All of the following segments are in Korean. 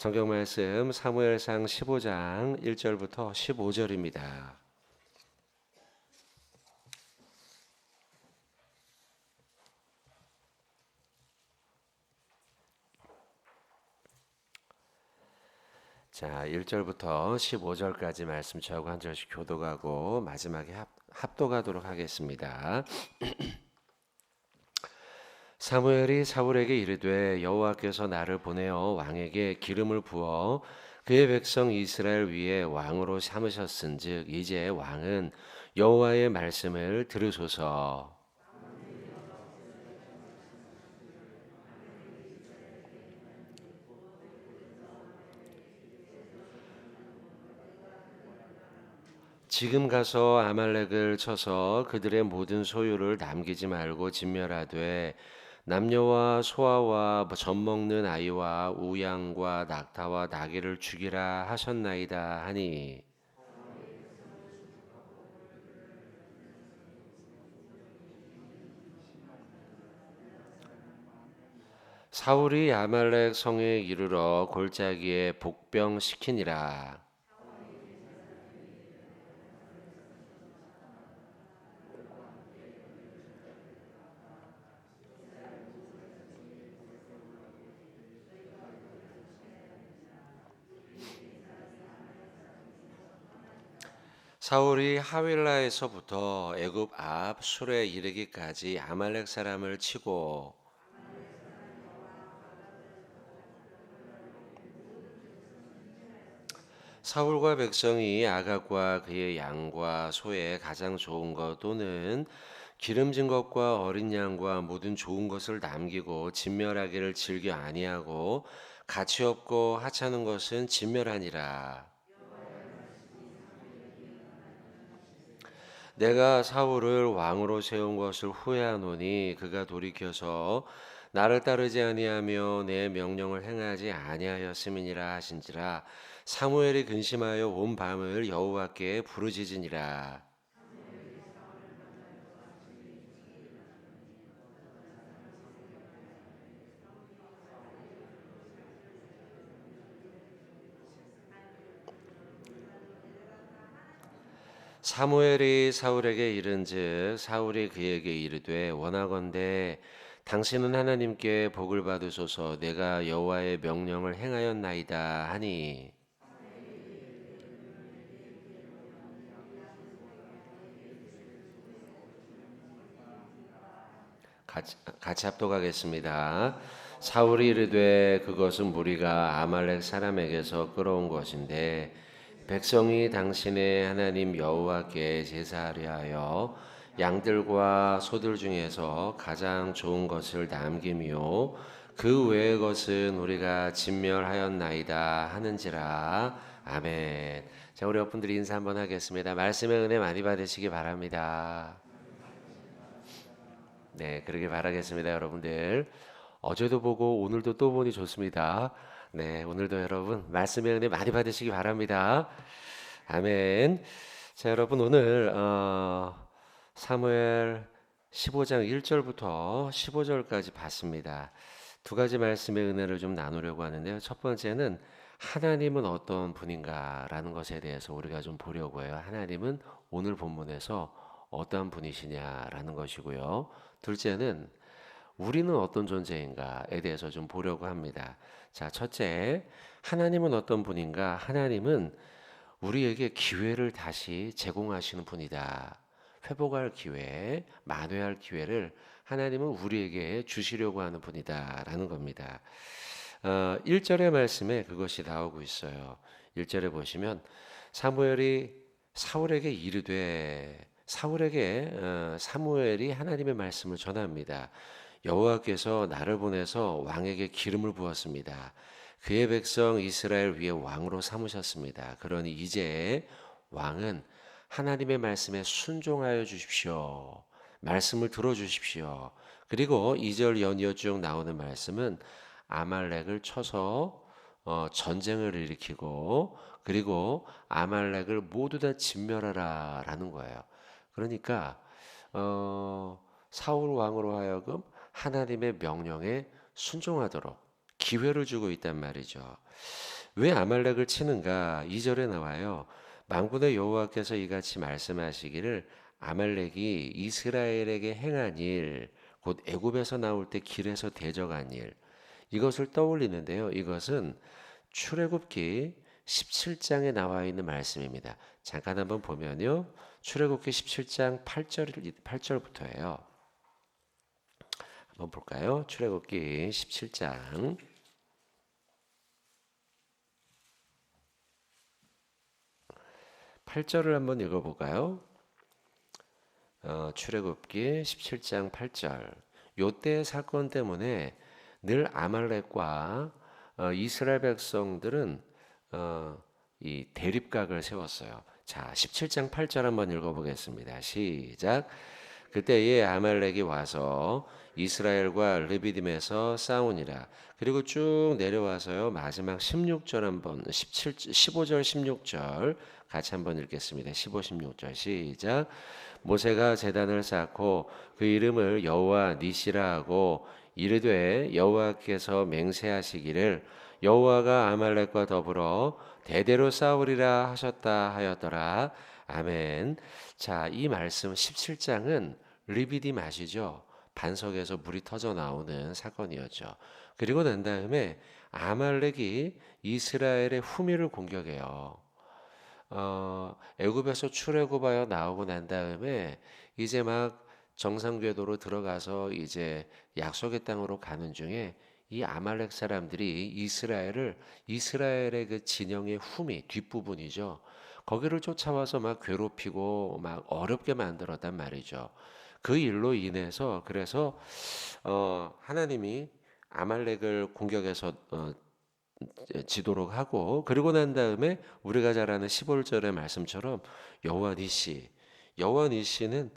성경 말씀 사무엘상 15장 1절부터 15절입니다. 자, 1절부터 15절까지 말씀 저하고 한 절씩 교독하고 마지막에 합독하도록 하겠습니다. 사무엘이 사울에게 이르되 여호와께서 나를 보내어 왕에게 기름을 부어 그의 백성 이스라엘 위에 왕으로 삼으셨은즉 이제 왕은 여호와의 말씀을 들으소서. 지금 가서 아말렉을 쳐서 그들의 모든 소유를 남기지 말고 진멸하되 남녀와 소아와 젖 먹는 아이와 우양과 낙타와 나귀를 죽이라 하셨나이다 하니, 사울이 아말렉 성에 이르러 골짜기에 복병시키니라. 사울이 하윌라에서부터 애굽 앞 술에 이르기까지 아말렉 사람을 치고 사울과 백성이 아각과 그의 양과 소의 가장 좋은 것 또는 기름진 것과 어린 양과 모든 좋은 것을 남기고 진멸하기를 즐겨 아니하고 가치 없고 하찮은 것은 진멸하니라. 내가 사울을 왕으로 세운 것을 후회하노니 그가 돌이켜서 나를 따르지 아니하며 내 명령을 행하지 아니하였음이니라 하신지라. 사무엘이 근심하여 온 밤을 여호와께 부르짖으니라. 사무엘이 사울에게 이른즉 사울이 그에게 이르되 원하건대 당신은 하나님께 복을 받으소서. 내가 여호와의 명령을 행하였나이다 하니, 같이 합독하겠습니다. 사울이 이르되 그것은 무리가 아말렉 사람에게서 끌어온 것인데 백성이 당신의 하나님 여호와께 제사하려 하여 양들과 소들 중에서 가장 좋은 것을 남기며 그 외의 것은 우리가 진멸하였나이다 하는지라. 아멘. 자, 우리 여러분들이 인사 한번 하겠습니다. 말씀의 은혜 많이 받으시기 바랍니다. 네, 그러길 바라겠습니다, 여러분들. 어제도 보고 오늘도 또 보니 좋습니다. 네, 오늘도 여러분 말씀의 은혜 많이 받으시기 바랍니다. 아멘. 자, 여러분 오늘 사무엘 15장 1절부터 15절까지 봤습니다. 두 가지 말씀의 은혜를 좀 나누려고 하는데요. 첫 번째는 하나님은 어떤 분인가라는 것에 대해서 우리가 좀 보려고 해요. 하나님은 오늘 본문에서 어떠한 분이시냐라는 것이고요. 둘째는 우리는 어떤 존재인가에 대해서 좀 보려고 합니다. 자, 첫째, 하나님은 어떤 분인가? 하나님은 우리에게 기회를 다시 제공하시는 분이다. 회복할 기회, 만회할 기회를 하나님은 우리에게 주시려고 하는 분이다라는 겁니다. 1절의 말씀에 그것이 나오고 있어요. 1절에 보시면 사무엘이 사울에게 이르되 사무엘이 하나님의 말씀을 전합니다. 여호와께서 나를 보내서 왕에게 기름을 부었습니다. 그의 백성 이스라엘 위에 왕으로 삼으셨습니다. 그러니 이제 왕은 하나님의 말씀에 순종하여 주십시오. 말씀을 들어주십시오. 그리고 2절 연이어 쭉 나오는 말씀은 아말렉을 쳐서 전쟁을 일으키고 그리고 아말렉을 모두 다 진멸하라 라는 거예요. 그러니까 사울 왕으로 하여금 하나님의 명령에 순종하도록 기회를 주고 있단 말이죠. 왜 아말렉을 치는가? 2절에 나와요. 만군의 여호와께서 이같이 말씀하시기를 아말렉이 이스라엘에게 행한 일, 곧 애굽에서 나올 때 길에서 대적한 일, 이것을 떠올리는데요. 이것은 출애굽기 17장에 나와 있는 말씀입니다. 잠깐 한번 보면요. 출애굽기 17장 8절부터예요. 한번 볼까요? 출애굽기 17장 8절을 한번 읽어볼까요? 출애굽기 17장 8절. 요때 사건 때문에 늘 아말렉과 이스라엘 백성들은 이 대립각을 세웠어요. 자, 17장 8절 한번 읽어보겠습니다. 시작. 그때에 아말렉이 와서 이스라엘과 르비딤에서 싸우니라. 그리고 쭉 내려와서요. 마지막 16절 한번 15절 16절 같이 한번 읽겠습니다. 15, 16절 시작. 모세가 제단을 쌓고 그 이름을 여호와 니시라 하고 이르되 여호와께서 맹세하시기를 여호와가 아말렉과 더불어 대대로 싸우리라 하셨다 하였더라. 아멘. 자, 이 말씀 17장은 르비딤 아시죠? 반석에서 물이 터져 나오는 사건이었죠. 그리고 난 다음에 아말렉이 이스라엘의 후미를 공격해요. 애굽에서 출애굽하여 나오고 난 다음에 이제 막 정상 궤도로 들어가서 이제 약속의 땅으로 가는 중에 이 아말렉 사람들이 이스라엘의 그 진영의 후미 뒷부분이죠. 거기를 쫓아와서 막 괴롭히고 막 어렵게 만들었단 말이죠. 그 일로 인해서 그래서 하나님이 아말렉을 공격해서 지도록 하고 그리고 난 다음에 우리가 잘 아는 15절의 말씀처럼 여호와 니시 여호와 니시는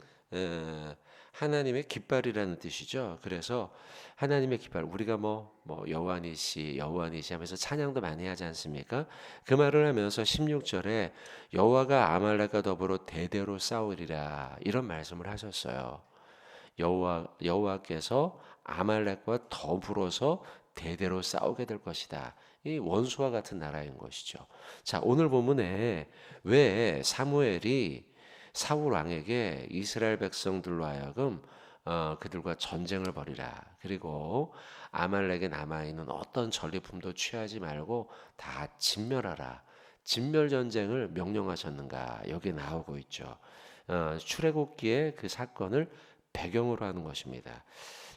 하나님의 깃발이라는 뜻이죠. 그래서 하나님의 깃발 우리가 뭐 여호와 니시 하면서 찬양도 많이 하지 않습니까? 그 말을 하면서 16절에 여호와가 아말렉과 더불어 대대로 싸우리라 이런 말씀을 하셨어요. 여호와께서 아말렉과 더불어서 대대로 싸우게 될 것이다. 이 원수와 같은 나라인 것이죠. 자, 오늘 본문에 왜 사무엘이 사울 왕에게 이스라엘 백성들로 하여금 그들과 전쟁을 벌이라. 그리고 아말렉에 남아 있는 어떤 전리품도 취하지 말고 다 진멸하라. 진멸 전쟁을 명령하셨는가? 여기 나오고 있죠. 출애굽기의 그 사건을 배경으로 하는 것입니다.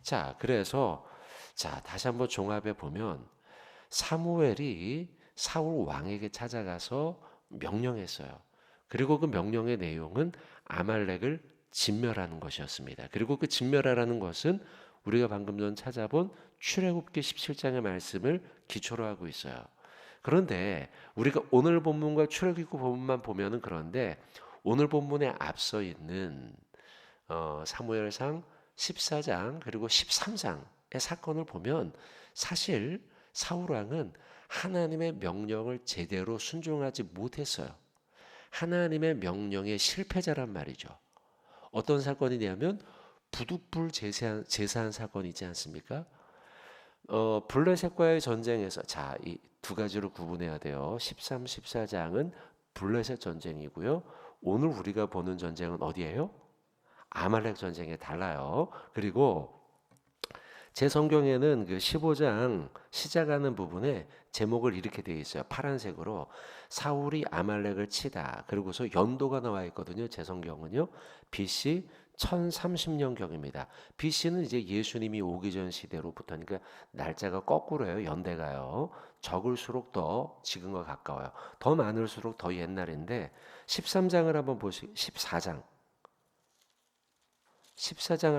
자, 그래서 자, 다시 한번 종합해 보면 사무엘이 사울 왕에게 찾아가서 명령했어요. 그리고 그 명령의 내용은 아말렉을 진멸하는 것이었습니다. 그리고 그 진멸하라는 것은 우리가 방금 전 찾아본 출애굽기 17장의 말씀을 기초로 하고 있어요. 그런데 우리가 오늘 본문과 출애굽기 본문만 보면은 그런데 오늘 본문에 앞서 있는 사무엘상 14장 그리고 13장의 사건을 보면 사실 사울 왕은 하나님의 명령을 제대로 순종하지 못했어요. 하나님의 명령의 실패자란 말이죠. 어떤 사건이냐면 부득불 제사한 사건이지 않습니까? 블레셋과의 전쟁에서 자, 이 두 가지로 구분해야 돼요. 13, 14장은 블레셋 전쟁이고요. 오늘 우리가 보는 전쟁은 어디예요? 아말렉 전쟁에 달라요. 그리고 제 성경에는 그 15장 시작하는 부분에 제목을 이렇게 되어 있어요. 파란색으로 사울이 아말렉을 치다. 그리고서 연도가 나와 있거든요. 제 성경은요. BC 1030년경입니다. BC는 이제 예수님이 오기 전 시대로부터 그러니까 날짜가 거꾸로예요. 연대가요. 적을수록 더 지금과 가까워요. 더 많을수록 더 옛날인데 13장을 한번 14장을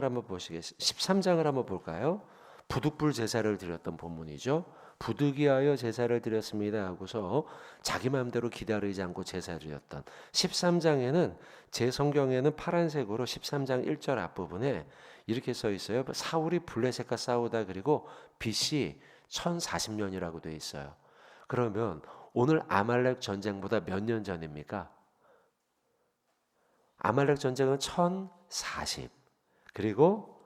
한번 보시겠습니다. 13장을 한번 볼까요? 부득불 제사를 드렸던 본문이죠. 부득이하여 제사를 드렸습니다 하고서 자기 마음대로 기다리지 않고 제사를 드렸던 13장에는 제 성경에는 파란색으로 13장 1절 앞부분에 이렇게 써 있어요. 사울이 블레셋과 싸우다 그리고 BC 1040년이라고 되어 있어요. 그러면 오늘 아말렉 전쟁보다 몇 년 전입니까? 아말렉 전쟁은 1040 그리고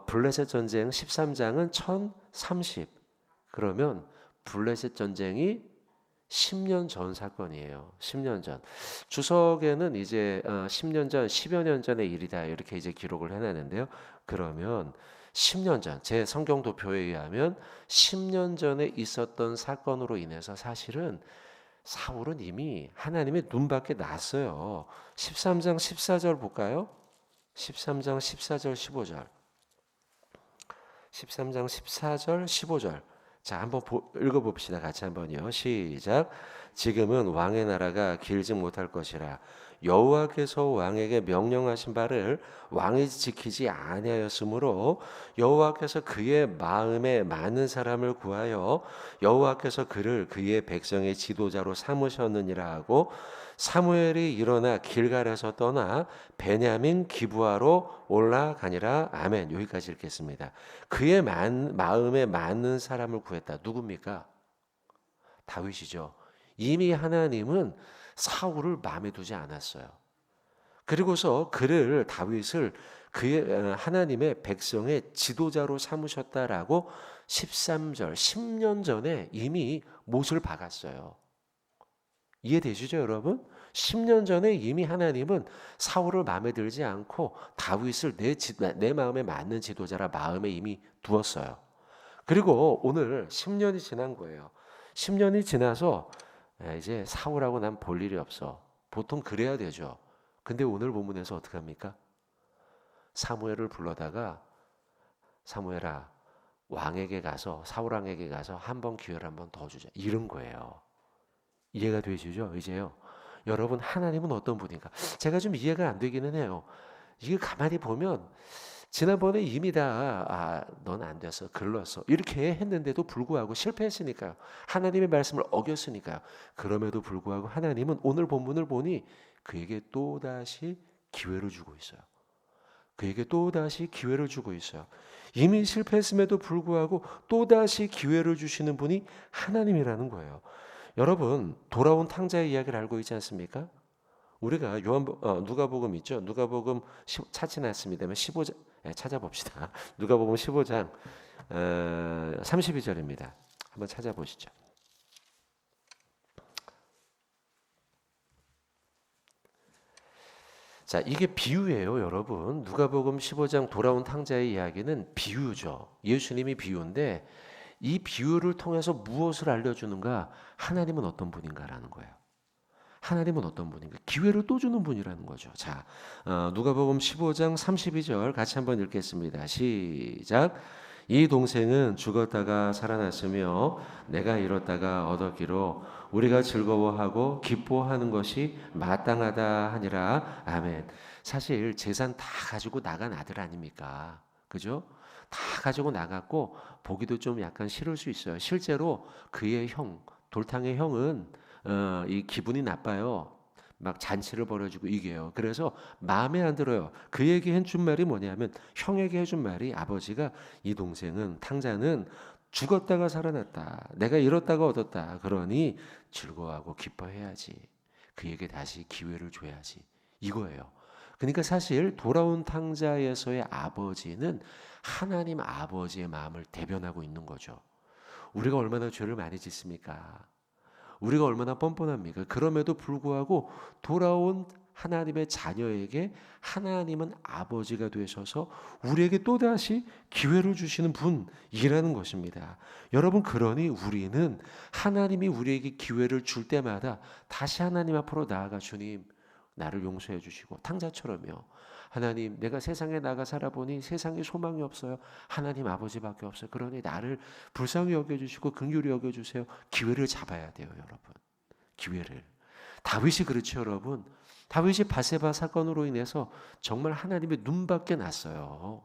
블레셋 전쟁 13장은 1030 그러면 블레셋 전쟁이 10년 전 사건이에요. 10년 전. 주석에는 이제 10년 전, 10여 년 전의 일이다 이렇게 이제 기록을 해놨는데요. 그러면 10년 전, 제 성경 도표에 의하면 10년 전에 있었던 사건으로 인해서 사실은 사울은 이미 하나님의 눈밖에 났어요. 13장 14절 볼까요? 13장 14절 15절. 13장 14절 15절. 자, 한번 읽어봅시다. 같이 한번요. 시작. 지금은 왕의 나라가 길지 못할 것이라 여호와께서 왕에게 명령하신 바를 왕이 지키지 아니하였으므로 여호와께서 그의 마음에 많은 사람을 구하여 여호와께서 그를 그의 백성의 지도자로 삼으셨느니라 하고 사무엘이 일어나 길갈에서 떠나 베냐민 기브아로 올라가니라. 아멘. 여기까지 읽겠습니다. 그의 마음에 맞는 사람을 구했다. 누굽니까? 다윗이죠. 이미 하나님은 사울을 마음에 두지 않았어요. 그리고서 다윗을 그의 하나님의 백성의 지도자로 삼으셨다라고 13절 10년 전에 이미 못을 박았어요. 이해되시죠, 여러분? 10년 전에 이미 하나님은 사울을 마음에 들지 않고 다윗을 내 마음에 맞는 지도자라 마음에 이미 두었어요. 그리고 오늘 10년이 지난 거예요. 10년이 지나서 이제 사울하고 난 볼 일이 없어. 보통 그래야 되죠. 근데 오늘 본문에서 어떻게 합니까? 사무엘을 불러다가 사무엘아, 왕에게 가서 사울 왕에게 가서 한 번 기회를 한 번 더 주자. 이런 거예요. 이해가 되시죠? 이제요. 여러분, 하나님은 어떤 분인가? 제가 좀 이해가 안 되기는 해요. 이게 가만히 보면 지난번에 이미 넌 안 됐어, 글렀어 이렇게 했는데도 불구하고 실패했으니까요. 하나님의 말씀을 어겼으니까요. 그럼에도 불구하고 하나님은 오늘 본문을 보니 그에게 또다시 기회를 주고 있어요. 그에게 또다시 기회를 주고 있어요. 이미 실패했음에도 불구하고 또다시 기회를 주시는 분이 하나님이라는 거예요. 여러분, 돌아온 탕자의 이야기를 알고 있지 않습니까? 우리가 누가복음 있죠? 누가복음 찾지는 않습니다만 15장 찾아봅시다. 누가복음 15장 32절입니다. 한번 찾아보시죠. 자, 이게 비유예요, 여러분. 누가복음 15장 돌아온 탕자의 이야기는 비유죠. 예수님이 비유인데 이 비유를 통해서 무엇을 알려주는가? 하나님은 어떤 분인가라는 거예요. 하나님은 어떤 분인가? 기회를 또 주는 분이라는 거죠. 자, 누가복음 15장 32절 같이 한번 읽겠습니다. 시작. 이 동생은 죽었다가 살아났으며 내가 잃었다가 얻었기로 우리가 즐거워하고 기뻐하는 것이 마땅하다 하니라. 아멘. 사실 재산 다 가지고 나간 아들 아닙니까? 그죠? 다 가지고 나갔고 보기도 좀 약간 싫을 수 있어요. 실제로 그의 돌탕의 형은 이 기분이 나빠요. 막 잔치를 벌여주고 이게요. 그래서 마음에 안 들어요. 그에게 해준 말이 뭐냐면 형에게 해준 말이 아버지가 이 동생은 탕자는 죽었다가 살아났다. 내가 잃었다가 얻었다. 그러니 즐거워하고 기뻐해야지. 그에게 다시 기회를 줘야지. 이거예요. 그러니까 사실 돌아온 탕자에서의 아버지는 하나님 아버지의 마음을 대변하고 있는 거죠. 우리가 얼마나 죄를 많이 짓습니까? 우리가 얼마나 뻔뻔합니까? 그럼에도 불구하고 돌아온 하나님의 자녀에게 하나님은 아버지가 되셔서 우리에게 또다시 기회를 주시는 분이라는 것입니다. 여러분, 그러니 우리는 하나님이 우리에게 기회를 줄 때마다 다시 하나님 앞으로 나아가 주님, 나를 용서해 주시고 탕자처럼요. 하나님, 내가 세상에 나가 살아보니 세상에 소망이 없어요. 하나님 아버지밖에 없어요. 그러니 나를 불쌍히 여겨주시고 긍휼히 여겨주세요. 기회를 잡아야 돼요, 여러분. 기회를. 다윗이 그렇죠, 여러분. 다윗이 바세바 사건으로 인해서 정말 하나님의 눈밖에 났어요.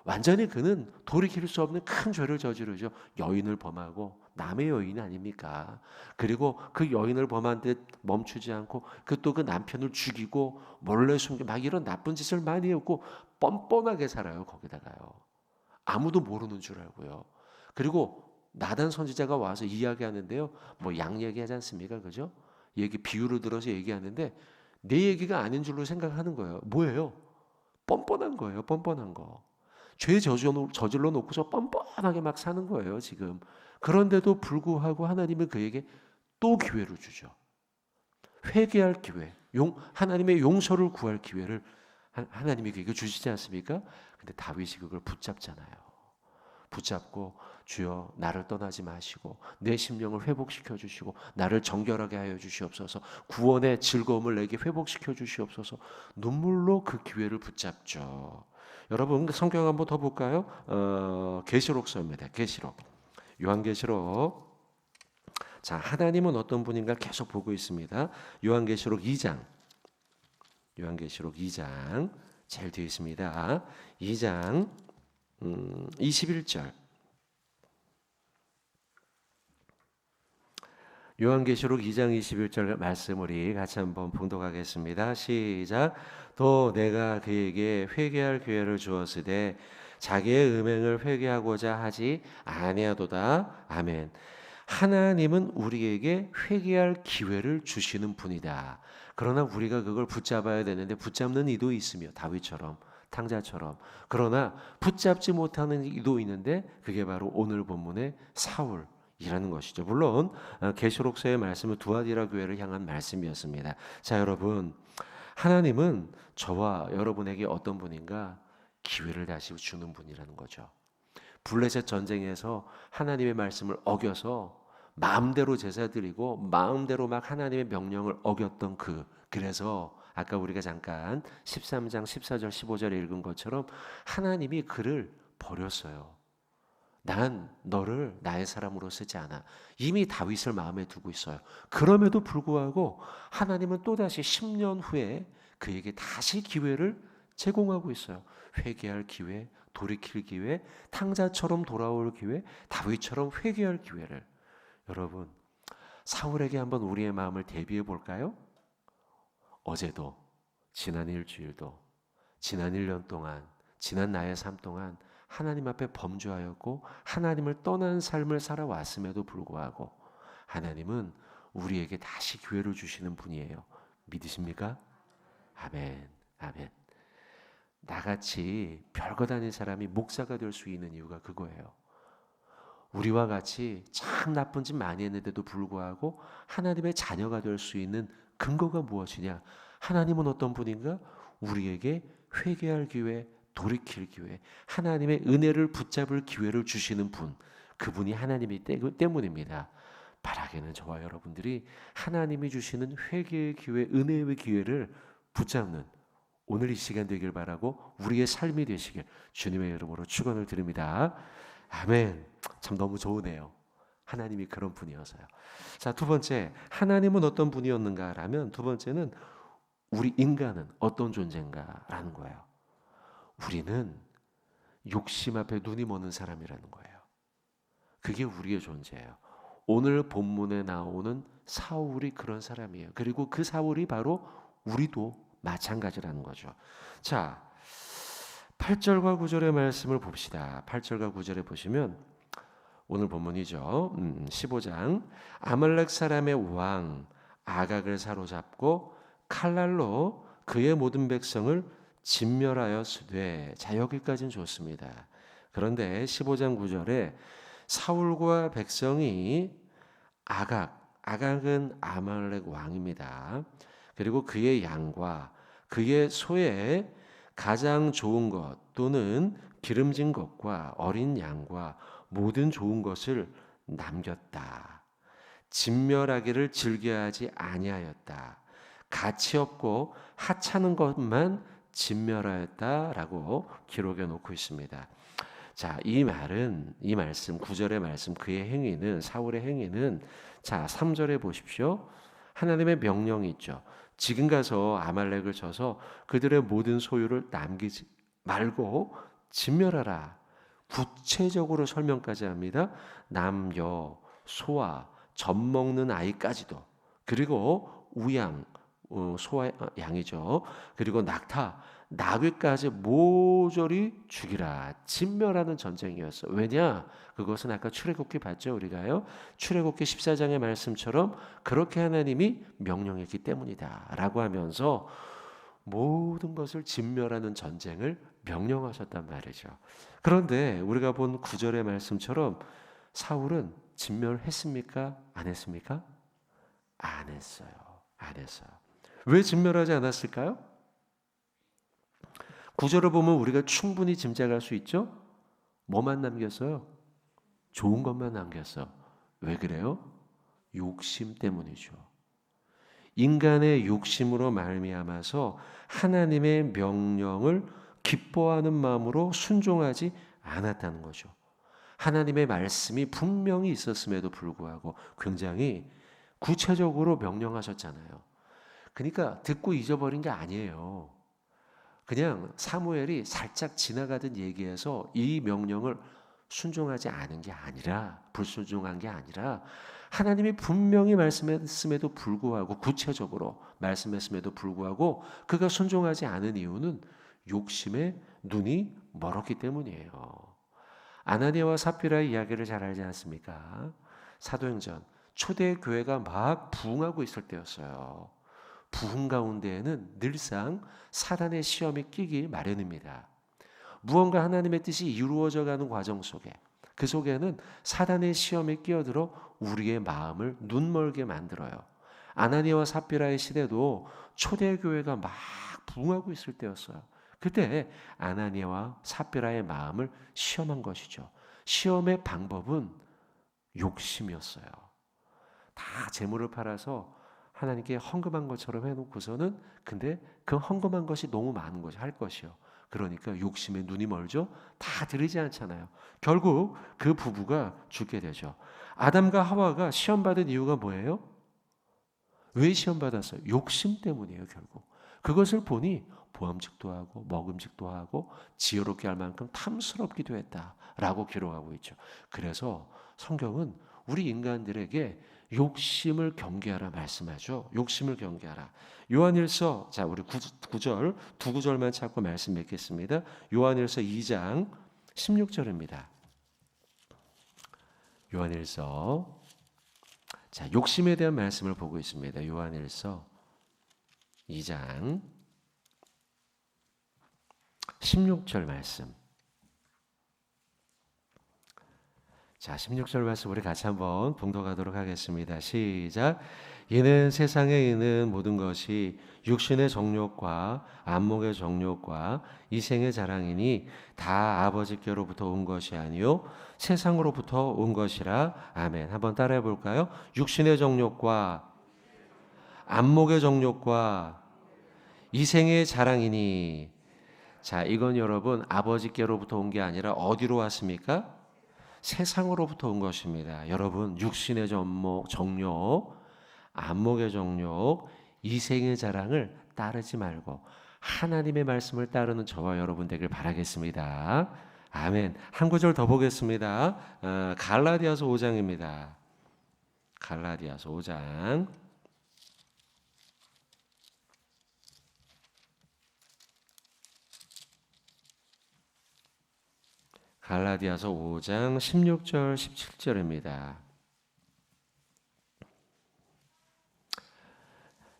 완전히 그는 돌이킬 수 없는 큰 죄를 저지르죠. 여인을 범하고 남의 여인 아닙니까? 그리고 그 여인을 범한 데 멈추지 않고 그 남편을 죽이고 몰래 숨기 막 이런 나쁜 짓을 많이 했고 뻔뻔하게 살아요. 거기다가요. 아무도 모르는 줄 알고요. 그리고 나단 선지자가 와서 이야기하는데요. 뭐 양 얘기하지 않습니까? 그죠? 비유를 들어서 얘기하는데 내 얘기가 아닌 줄로 생각하는 거예요. 뭐예요? 뻔뻔한 거예요. 뻔뻔한 거. 죄 저질러 놓고서 뻔뻔하게 막 사는 거예요, 지금. 그런데도 불구하고 하나님은 그에게 또 기회를 주죠. 회개할 기회, 하나님의 용서를 구할 기회를 하나님이 그에게 주시지 않습니까? 근데 다윗이 그걸 붙잡잖아요. 붙잡고 주여 나를 떠나지 마시고 내 심령을 회복시켜 주시고 나를 정결하게 하여 주시옵소서, 구원의 즐거움을 내게 회복시켜 주시옵소서, 눈물로 그 기회를 붙잡죠. 여러분 성경 한번 더 볼까요? 계시록서입니다. 계시록, 요한계시록. 자, 하나님은 어떤 분인가 계속 보고 있습니다. 요한계시록 2장, 요한계시록 2장 제일 뒤에 있습니다. 2장 21절. 요한계시록 2장 21절 말씀 우리 같이 한번 봉독하겠습니다. 시작. 또 내가 그에게 회개할 기회를 주었으되 자기의 음행을 회개하고자 하지 아니하도다. 아멘. 하나님은 우리에게 회개할 기회를 주시는 분이다. 그러나 우리가 그걸 붙잡아야 되는데 붙잡는 이도 있으며 다윗처럼, 탕자처럼. 그러나 붙잡지 못하는 이도 있는데 그게 바로 오늘 본문의 사울이라는 것이죠. 물론 계시록서의 말씀은 두아디라 교회를 향한 말씀이었습니다. 자, 여러분, 하나님은 저와 여러분에게 어떤 분인가? 기회를 다시 주는 분이라는 거죠. 블레셋 전쟁에서 하나님의 말씀을 어겨서 마음대로 제사 드리고 마음대로 막 하나님의 명령을 어겼던 그래서 아까 우리가 잠깐 13장 14절 15절에 읽은 것처럼 하나님이 그를 버렸어요. 난 너를 나의 사람으로 쓰지 않아. 이미 다윗을 마음에 두고 있어요. 그럼에도 불구하고 하나님은 또다시 10년 후에 그에게 다시 기회를 제공하고 있어요. 회개할 기회, 돌이킬 기회, 탕자처럼 돌아올 기회, 다윗처럼 회개할 기회를. 여러분, 사울에게 한번 우리의 마음을 대비해 볼까요? 어제도, 지난 일주일도, 지난 1년 동안, 지난 나의 삶 동안 하나님 앞에 범죄하였고 하나님을 떠난 삶을 살아왔음에도 불구하고 하나님은 우리에게 다시 기회를 주시는 분이에요. 믿으십니까? 아멘, 아멘. 나같이 별거 아닌 사람이 목사가 될 수 있는 이유가 그거예요. 우리와 같이 참 나쁜 짓 많이 했는데도 불구하고 하나님의 자녀가 될 수 있는 근거가 무엇이냐? 하나님은 어떤 분인가? 우리에게 회개할 기회, 돌이킬 기회, 하나님의 은혜를 붙잡을 기회를 주시는 분, 그분이 하나님이기 때문입니다. 바라기는 저와 여러분들이 하나님이 주시는 회개의 기회, 은혜의 기회를 붙잡는 오늘 이 시간 되길 바라고 우리의 삶이 되시길 주님의 이름으로 축원을 드립니다. 아멘. 참 너무 좋으네요. 하나님이 그런 분이어서요. 자, 두 번째, 하나님은 어떤 분이었는가라면 두 번째는 우리 인간은 어떤 존재인가라는 거예요. 우리는 욕심 앞에 눈이 머는 사람이라는 거예요. 그게 우리의 존재예요. 오늘 본문에 나오는 사울이 그런 사람이에요. 그리고 그 사울이 바로 우리도 마찬가지라는 거죠. 자, 8절과 9절의 말씀을 봅시다. 8절과 9절에 보시면 오늘 본문이죠. 15장. 아말렉 사람의 왕 아각을 사로잡고 칼날로 그의 모든 백성을 진멸하였으되. 자, 여기까지는 좋습니다. 그런데 15장 9절에 사울과 백성이 아각은 아말렉 왕입니다. 그리고 그의 양과 그의 소에 가장 좋은 것 또는 기름진 것과 어린 양과 모든 좋은 것을 남겼다. 진멸하기를 즐겨하지 아니하였다. 가치 없고 하찮은 것만 진멸하였다라고 기록해 놓고 있습니다. 자, 이 말씀 9절의 말씀, 그의 행위는, 사울의 행위는, 자 3절에 보십시오. 하나님의 명령이 있죠. 지금 가서 아말렉을 쳐서 그들의 모든 소유를 남기지 말고 진멸하라. 구체적으로 설명까지 합니다. 남여, 소와 젖 먹는 아이까지도, 그리고 우양, 소와 양이죠. 그리고 낙타, 나귀까지 모조리 죽이라. 진멸하는 전쟁이었어. 왜냐? 그것은 아까 출애굽기 봤죠, 우리가요. 출애굽기 14장의 말씀처럼 그렇게 하나님이 명령했기 때문이다 라고 하면서 모든 것을 진멸하는 전쟁을 명령하셨단 말이죠. 그런데 우리가 본 9절의 말씀처럼 사울은 진멸했습니까? 안 했습니까? 안 했어요. 안 했어요. 왜 진멸하지 않았을까요? 구절을 보면 우리가 충분히 짐작할 수 있죠? 뭐만 남겼어요? 좋은 것만 남겼어. 왜 그래요? 욕심 때문이죠. 인간의 욕심으로 말미암아서 하나님의 명령을 기뻐하는 마음으로 순종하지 않았다는 거죠. 하나님의 말씀이 분명히 있었음에도 불구하고 굉장히 구체적으로 명령하셨잖아요. 그러니까 듣고 잊어버린 게 아니에요. 그냥 사무엘이 살짝 지나가던 얘기에서 이 명령을 순종하지 않은 게 아니라, 불순종한 게 아니라 하나님이 분명히 말씀했음에도 불구하고, 구체적으로 말씀했음에도 불구하고 그가 순종하지 않은 이유는 욕심에 눈이 멀었기 때문이에요. 아나니아와 삽비라의 이야기를 잘 알지 않습니까? 사도행전 초대 교회가 막 부흥하고 있을 때였어요. 부흥 가운데에는 늘상 사단의 시험이 끼기 마련입니다. 무언가 하나님의 뜻이 이루어져 가는 과정 속에, 그 속에는 사단의 시험에 끼어들어 우리의 마음을 눈멀게 만들어요. 아나니아와 삽비라의 시대도 초대교회가 막 부흥하고 있을 때였어요. 그때 아나니아와 삽비라의 마음을 시험한 것이죠. 시험의 방법은 욕심이었어요. 다 재물을 팔아서 하나님께 헌금한 것처럼 해놓고서는, 근데 그 헌금한 것이 너무 많은 것이 할 것이요. 그러니까 욕심에 눈이 멀죠. 다 드리지 않잖아요. 결국 그 부부가 죽게 되죠. 아담과 하와가 시험받은 이유가 뭐예요? 왜 시험받았어요? 욕심 때문이에요. 결국 그것을 보니 보암직도 하고 먹음직도 하고 지혜롭게 할 만큼 탐스럽기도 했다라고 기록하고 있죠. 그래서 성경은 우리 인간들에게 욕심을 경계하라 말씀하죠. 욕심을 경계하라. 요한일서, 자 우리 9절, 두 구절만 찾고 말씀 맺겠습니다. 요한일서 2장 16절입니다. 요한일서, 자 욕심에 대한 말씀을 보고 있습니다. 요한일서 2장 16절 말씀. 자 16절 말씀 우리 같이 한번 봉독하도록 하겠습니다. 시작. 이는 세상에 있는 모든 것이 육신의 정욕과 안목의 정욕과 이생의 자랑이니 다 아버지께로부터 온 것이 아니요 세상으로부터 온 것이라. 아멘. 한번 따라해 볼까요? 육신의 정욕과 안목의 정욕과 이생의 자랑이니. 자 이건 여러분 아버지께로부터 온 게 아니라 어디로 왔습니까? 세상으로부터 온 것입니다. 여러분 육신의 정욕, 안목의 정욕, 이생의 자랑을 따르지 말고 하나님의 말씀을 따르는 저와 여러분 되길 바라겠습니다. 아멘. 한 구절 더 보겠습니다. 갈라디아서 5장입니다. 갈라디아서 5장. 갈라디아서 5장 16절 17절입니다.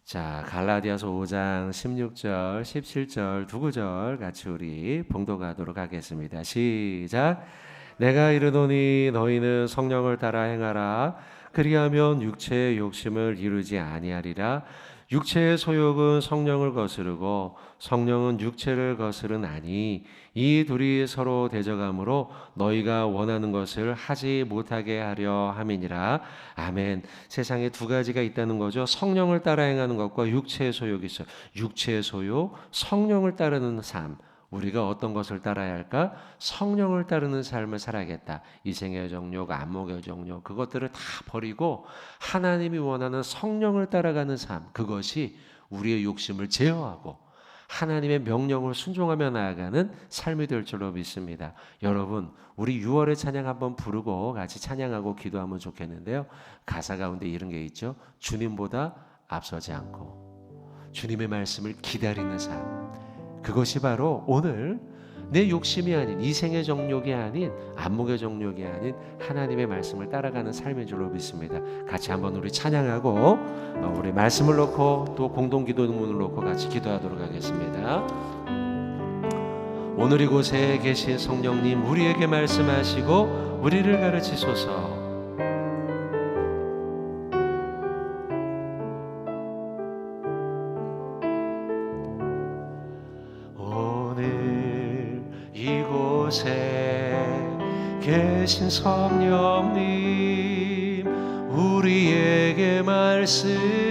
자, 갈라디아서 5장 16절 17절 두 구절 같이 우리 봉독하도록 하겠습니다. 시작. 내가 이르노니 너희는 성령을 따라 행하라. 그리하면 육체의 욕심을 이루지 아니하리라. 육체의 소욕은 성령을 거스르고 성령은 육체를 거스르나니 이 둘이 서로 대적하므로 너희가 원하는 것을 하지 못하게 하려 함이니라. 아멘. 세상에 두 가지가 있다는 거죠. 성령을 따라 행하는 것과 육체의 소욕이 있어요. 육체의 소욕, 성령을 따르는 삶. 우리가 어떤 것을 따라야 할까? 성령을 따르는 삶을 살아야겠다. 이생의 정욕, 안목의 정욕, 그것들을 다 버리고 하나님이 원하는 성령을 따라가는 삶, 그것이 우리의 욕심을 제어하고 하나님의 명령을 순종하며 나아가는 삶이 될 줄로 믿습니다. 여러분, 우리 6월의 찬양 한번 부르고 같이 찬양하고 기도하면 좋겠는데요. 가사 가운데 이런 게 있죠. 주님보다 앞서지 않고 주님의 말씀을 기다리는 삶. 그것이 바로 오늘 내 욕심이 아닌, 이생의 정욕이 아닌, 안목의 정욕이 아닌 하나님의 말씀을 따라가는 삶인 줄로 믿습니다. 같이 한번 우리 찬양하고 우리 말씀을 놓고 또 공동기도문을 놓고 같이 기도하도록 하겠습니다. 오늘 이곳에 계신 성령님, 우리에게 말씀하시고 우리를 가르치소서. 이곳에 계신 성령님, 우리에게 말씀하시고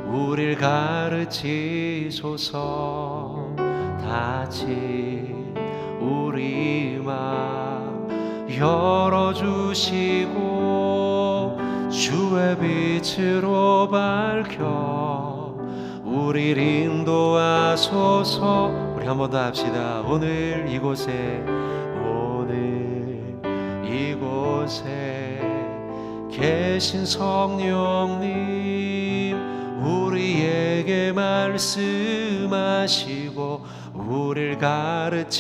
우릴 가르치소서. 다친 우리 맘 열어주시고 주의 빛으로 밝혀 우릴 인도하소서. 우리 한 번 더 합시다. 오늘 이곳에 계신 성령님, 우리에게 말씀하시고 우릴 가르치소서.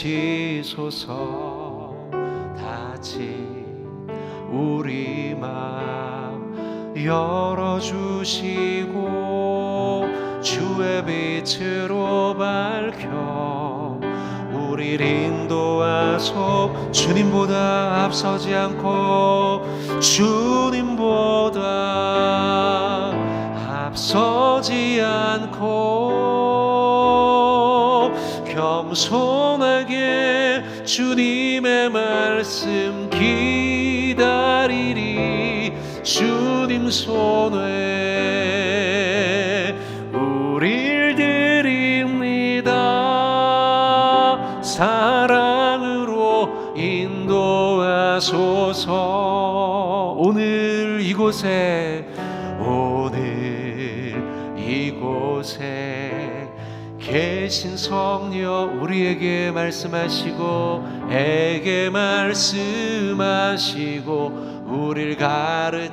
다친 우리 맘 열어주시고 주의 빛으로 밝혀 우릴 인도하소. 주님보다 앞서지 않고 주님보다 앞서지 않고 겸손하게 주님의 말씀 기다리리. 주님 손에 우릴 드립니다. 사랑으로 인도하소서. 오늘 이곳에 계신 성령, 우리에게 말씀하시고 우릴 가르치소서.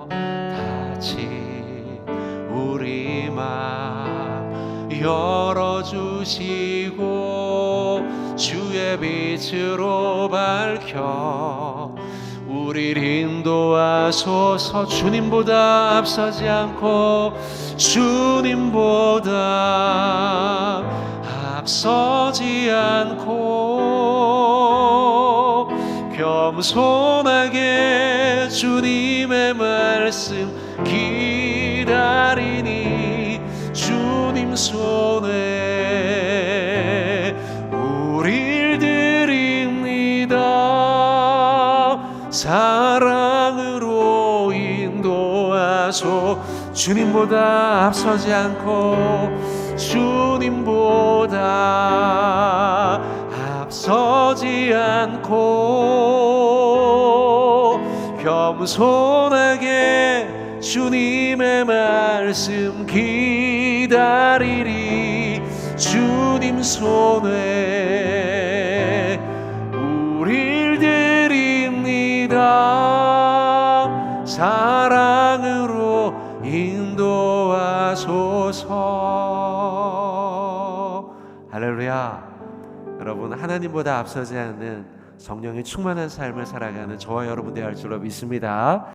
다친 우리 맘 열어주시고 주의 빛으로 밝혀 우릴 인도하소서. 주님보다 앞서지 않고 주님보다 앞서지 않고 겸손하게 주님의 말씀 기다리니. 주님 손에 우릴 드립니다. 사랑으로 인도하소. 주님보다 앞서지 않고 주님보다 앞서지 않고 겸손하게 주님의 말씀 기다리리. 주님 손에 우릴 드립니다. 사랑으로 인도하소서. 할렐루야. 여러분, 하나님보다 앞서지 않는 성령의 충만한 삶을 살아가는 저와 여러분 되어야 할 줄로 믿습니다.